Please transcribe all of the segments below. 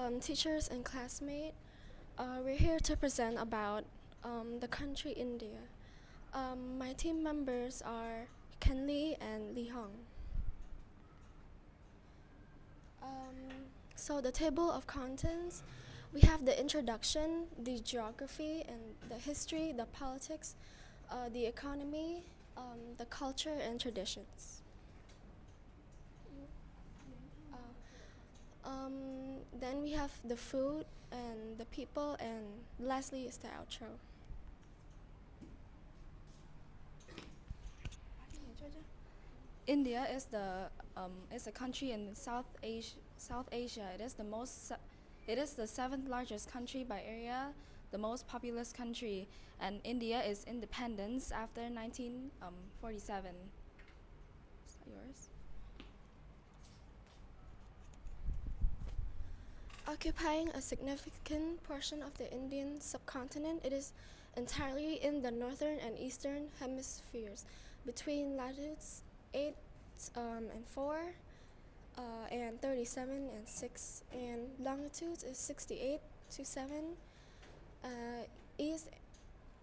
Teachers and classmates. We're here to present about the country India. My team members are Ken Lee and Lee Hong. So the table of contents, we have the introduction, the geography and the history, the politics, the economy, the culture and traditions. Then we have the food and the people, and lastly is the outro. India is a country in South Asia. It is the seventh largest country by area, the most populous country, and India is independence after 1947. Is that yours? Occupying a significant portion of the Indian subcontinent, it is entirely in the northern and eastern hemispheres, between latitudes 8 and 4 and 37 and 6, and longitudes is 68 to 7 east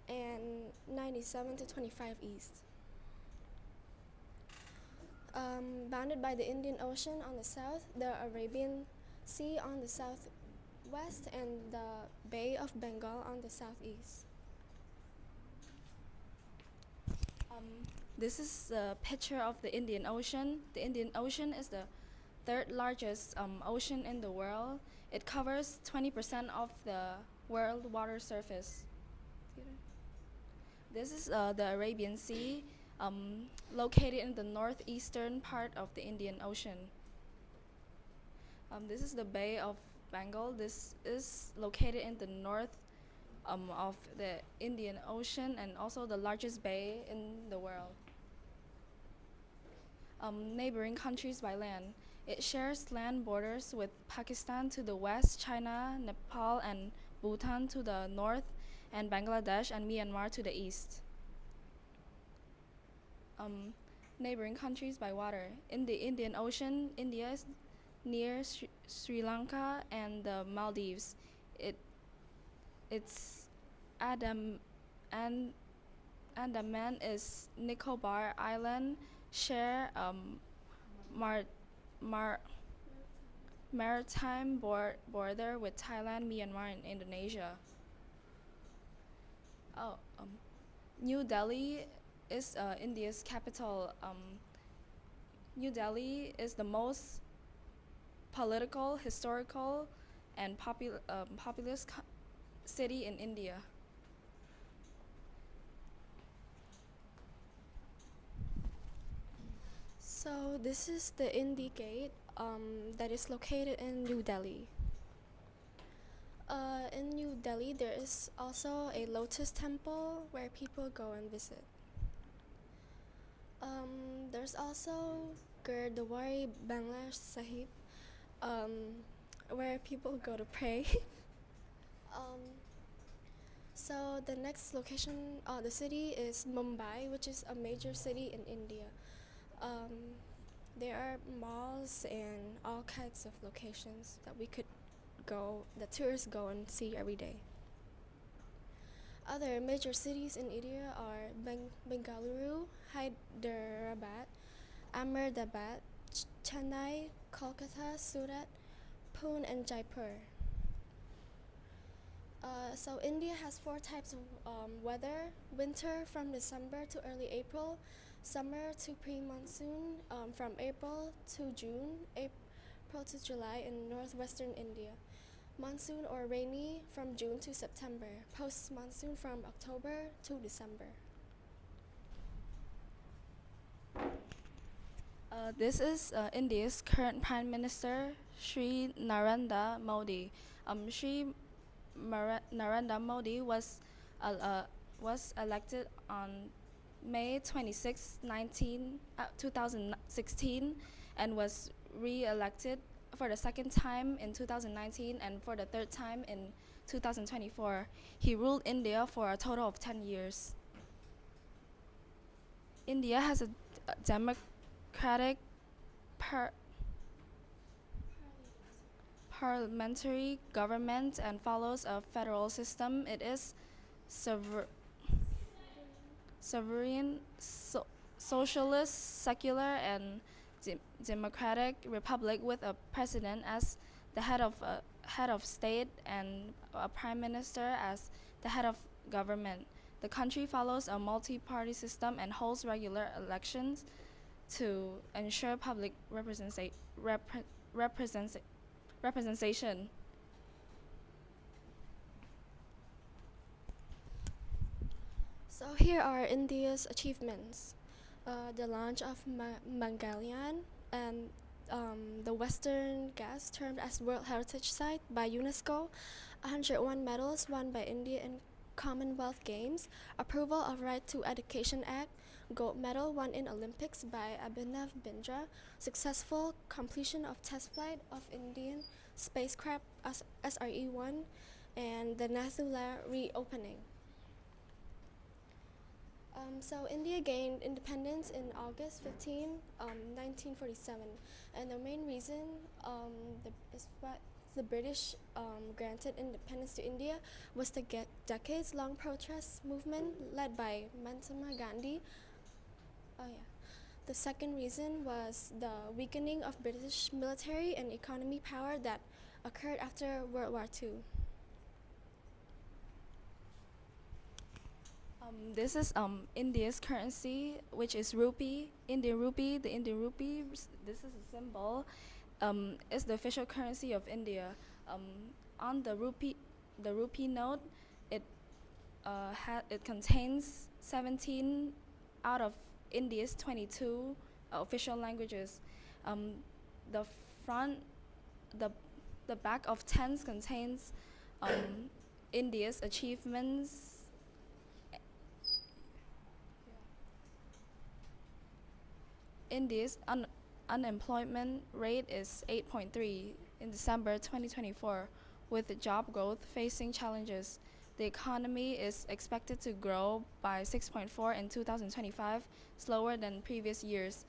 and 97 to 25 east. Bounded by the Indian Ocean on the south, the Arabian Sea on the southwest, and the Bay of Bengal on the southeast. This is a picture of the Indian Ocean. The Indian Ocean is the third largest ocean in the world. It covers 20% of the world water surface. This is the Arabian Sea, located in the northeastern part of the Indian Ocean. This is the Bay of Bengal. This is located in the north of the Indian Ocean and also the largest bay in the world. Neighboring countries by land. It shares land borders with Pakistan to the west, China, Nepal, and Bhutan to the north, and Bangladesh and Myanmar to the east. Neighboring countries by water. In the Indian Ocean, India is near Sri Lanka and the Maldives. Its Andaman is Nicobar Island, share maritime border with Thailand, Myanmar, and Indonesia. New Delhi is India's capital. New Delhi is the most political, historical, and populous city in India. So this is the India Gate that is located in New Delhi. In New Delhi, there is also a lotus temple where people go and visit. There's also Gurdwara Bangla Sahib, where people go to pray. So the next location, the city is Mumbai, which is a major city in India. There are malls and all kinds of locations that tourists go and see every day. Other major cities in India are Bengaluru, Hyderabad, Ahmedabad, Chennai, Kolkata, Surat, Pune, and Jaipur. So India has 4 types of weather: winter from December to early April, summer to pre-monsoon from April to June, April to July in northwestern India, monsoon or rainy from June to September, post-monsoon from October to December. This is India's current Prime Minister, Sri Narendra Modi. Narendra Modi was elected on May 26, 2016, and was re-elected for the second time in 2019 and for the third time in 2024. He ruled India for a total of 10 years. India has a democratic parliamentary government and follows a federal system. It is sovereign, socialist, secular, and democratic republic with a president as the head of state and a prime minister as the head of government. The country follows a multi-party system and holds regular elections to ensure public representation. So here are India's achievements. The launch of Mangalyaan and the Western Ghats termed as World Heritage Site by UNESCO, 101 medals won by India in Commonwealth Games, approval of Right to Education Act, gold medal won in Olympics by Abhinav Bindra, successful completion of test flight of Indian spacecraft SRE-1, and the Nathula reopening. So India gained independence in August 15, 1947, and the main reason is what the British granted independence to India was the decades-long protest movement led by Mahatma Gandhi. The second reason was the weakening of British military and economy power that occurred after World War II. This is India's currency, which is rupee. Indian rupee. The Indian rupee. This is a symbol. Is the official currency of India. On the rupee note, it contains 17 out of India's 22 official languages. The front, the back of tens contains India's achievements. India's unemployment rate is 8.3 in December 2024, with job growth facing challenges. The economy is expected to grow by 6.4 in 2025, slower than previous years.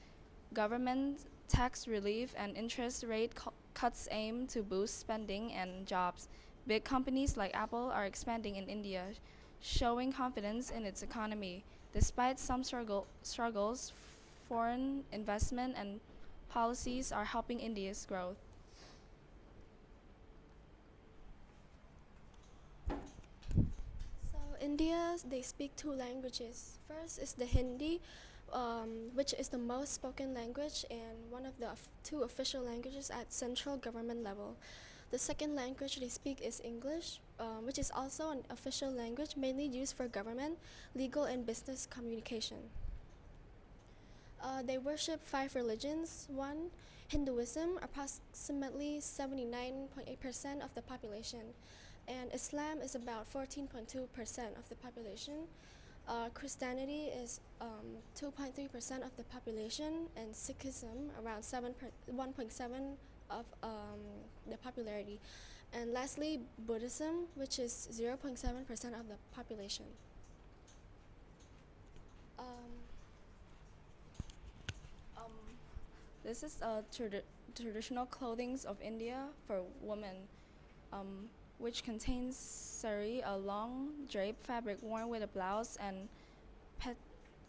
Government tax relief and interest rate cuts aim to boost spending and jobs. Big companies like Apple are expanding in India, showing confidence in its economy. Despite some struggles, foreign investment and policies are helping India's growth. So India, they speak two languages. First is the Hindi, which is the most spoken language and one of the two official languages at central government level. The second language they speak is English, which is also an official language mainly used for government, legal, and business communication. They worship 5 religions. 1. Hinduism, approximately 79.8% of the population, and Islam is about 14.2% of the population. Christianity is 2.3% of the population, and Sikhism around 1.7% of the popularity. And lastly, Buddhism, which is 0.7% of the population. This is traditional clothing of India for women, which contains sari, a long draped fabric worn with a blouse and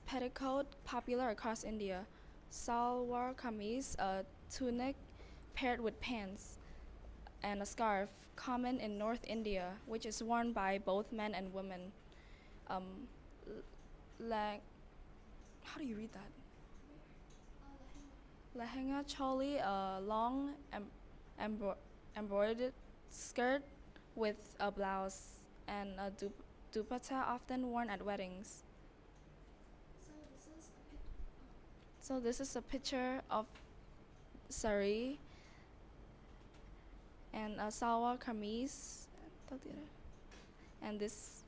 petticoat, popular across India. Salwar kameez, a tunic paired with pants, and a scarf, common in North India, which is worn by both men and women. How do you read that? Lehenga choli, a long embroidered skirt with a blouse, and a dupatta often worn at weddings. So this is a picture of sari and a salwar kameez, and this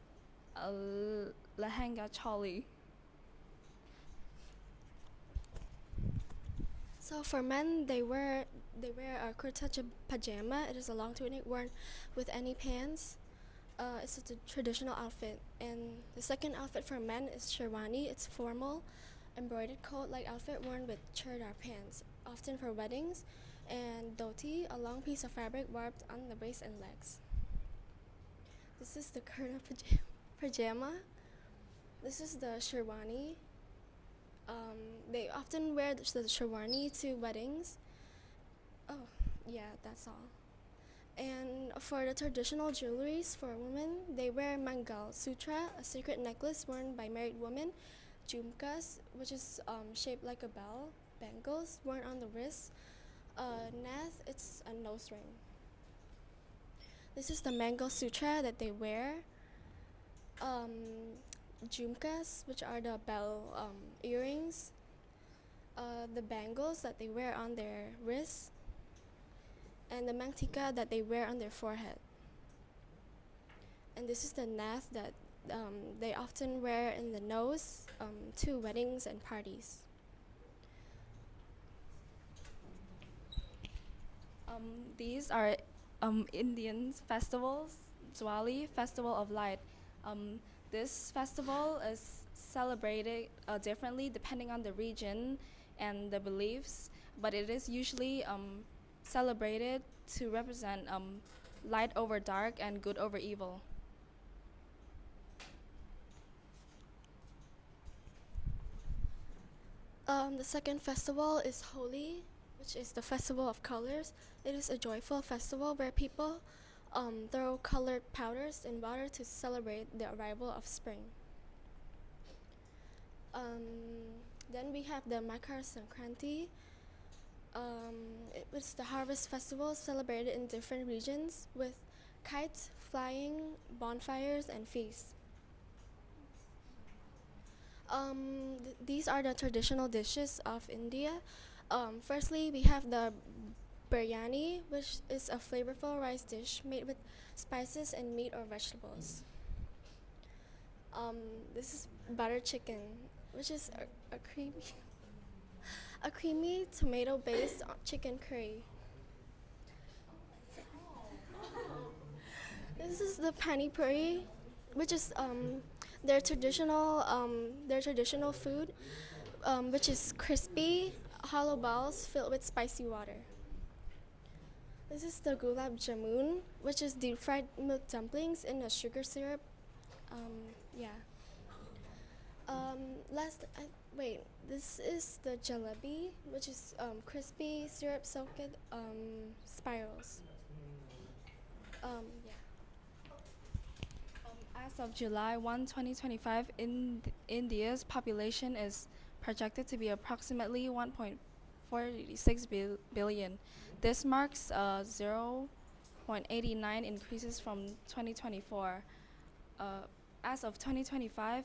lehenga choli. So for men, they wear a kurta pajama. It is a long tunic worn with any pants. It's a traditional outfit. And the second outfit for men is sherwani. It's formal, embroidered coat-like outfit worn with churdar pants. often for weddings, and dhoti, a long piece of fabric warped on the waist and legs. This is the kurta pajama. This is the sherwani. They often wear the sherwani to weddings. Oh, yeah, that's all. And for the traditional jewelries for women, they wear mangal sutra, a sacred necklace worn by married women, jhumkas, which is shaped like a bell, bangles worn on the wrist, nath, it's a nose ring. This is the mangal sutra that they wear, jhumkas, which are the bell earrings, the bangles that they wear on their wrists, and the mangtika that they wear on their forehead. And this is the nath that they often wear in the nose to weddings and parties. These are Indian festivals. Diwali, Festival of Light. This festival is celebrated differently depending on the region and the beliefs, but it is usually celebrated to represent light over dark and good over evil. The second festival is Holi, which is the festival of colors. It is a joyful festival where people throw colored powders in water to celebrate the arrival of spring. Then we have the Makar Sankranti. It was the harvest festival celebrated in different regions with kites, flying, bonfires, and feasts. These are the traditional dishes of India. Firstly, we have the biryani, which is a flavorful rice dish made with spices and meat or vegetables. This is butter chicken, which is a creamy tomato-based chicken curry. This is the pani puri, which is their traditional food, which is crispy, hollow balls filled with spicy water. This is the gulab jamun, which is deep fried milk dumplings in a sugar syrup. Yeah. This is the jalebi, which is crispy syrup soaked spirals. Yeah. As of July 1, 2025, India's population is projected to be approximately 1.46 billion. This marks a 0.89 increases from 2024. As of 2025,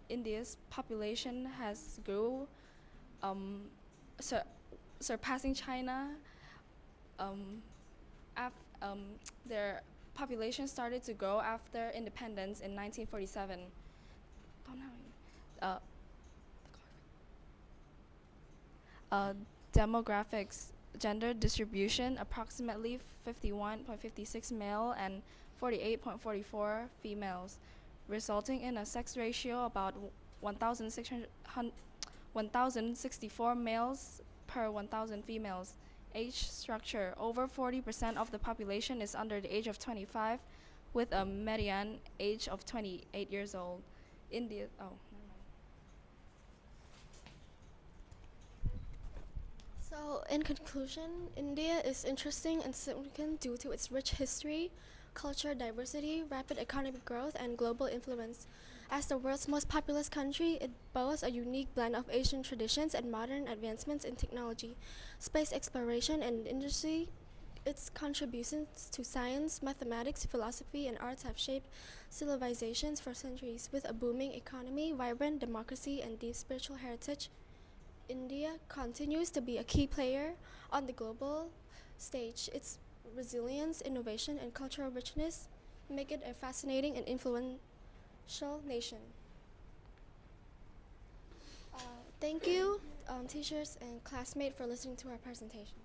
India's population has grew, surpassing China. Their population started to grow after independence in 1947. Demographics, gender distribution, approximately 51.56 male and 48.44 females, resulting in a sex ratio about 1,064 males per 1,000 females. Age structure, over 40% of the population is under the age of 25, with a median age of 28 years old. India, oh, never mind. So, in conclusion, India is interesting and significant due to its rich history, culture diversity, rapid economic growth, and global influence. As the world's most populous country, it boasts a unique blend of Asian traditions and modern advancements in technology, space exploration, and industry. Its contributions to science, mathematics, philosophy, and arts have shaped civilizations for centuries. With a booming economy, vibrant democracy, and deep spiritual heritage, India continues to be a key player on the global stage. Its resilience, innovation, and cultural richness make it a fascinating and influential nation. Thank you, teachers and classmates, for listening to our presentation.